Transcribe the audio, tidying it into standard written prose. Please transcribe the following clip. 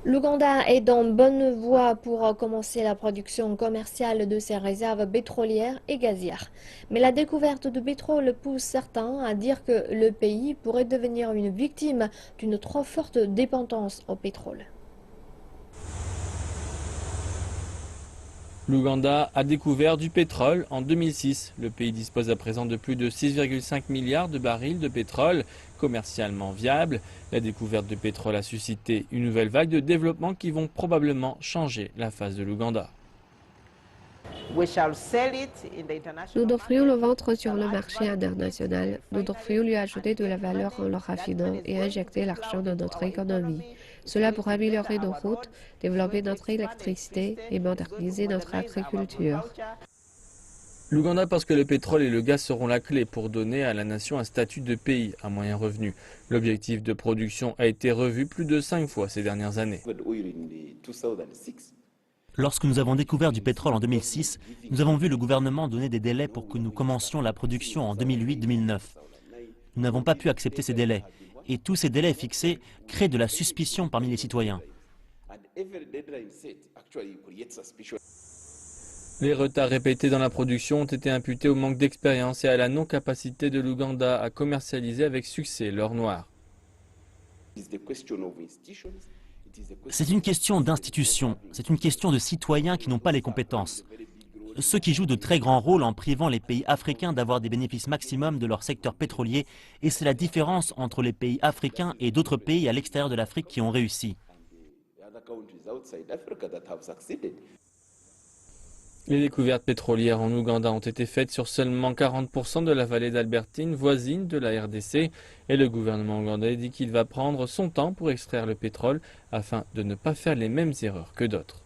L'Ouganda est dans bonne voie pour commencer la production commerciale de ses réserves pétrolières et gazières. Mais la découverte de pétrole pousse certains à dire que le pays pourrait devenir une victime d'une trop forte dépendance au pétrole. L'Ouganda a découvert du pétrole en 2006. Le pays dispose à présent de plus de 6,5 milliards de barils de pétrole commercialement viables. La découverte de pétrole a suscité une nouvelle vague de développement qui vont probablement changer la face de l'Ouganda. Nous devrions le vendre sur le marché international. Nous devrions lui ajouter de la valeur en le raffinant et injecter l'argent dans notre économie. Cela pourrait améliorer nos routes, développer notre électricité et moderniser notre agriculture. L'Ouganda pense que le pétrole et le gaz seront la clé pour donner à la nation un statut de pays à moyen revenu. L'objectif de production a été revu plus de 5 fois ces dernières années. Lorsque nous avons découvert du pétrole en 2006, nous avons vu le gouvernement donner des délais pour que nous commencions la production en 2008-2009. Nous n'avons pas pu accepter ces délais. Et tous ces délais fixés créent de la suspicion parmi les citoyens. Les retards répétés dans la production ont été imputés au manque d'expérience et à la non-capacité de l'Ouganda à commercialiser avec succès l'or noir. C'est une question d'institutions, c'est une question de citoyens qui n'ont pas les compétences. Ceux qui jouent de très grands rôles en privant les pays africains d'avoir des bénéfices maximum de leur secteur pétrolier, et c'est la différence entre les pays africains et d'autres pays à l'extérieur de l'Afrique qui ont réussi. Les découvertes pétrolières en Ouganda ont été faites sur seulement 40% de la vallée d'Albertine, voisine de la RDC, et le gouvernement ougandais dit qu'il va prendre son temps pour extraire le pétrole afin de ne pas faire les mêmes erreurs que d'autres.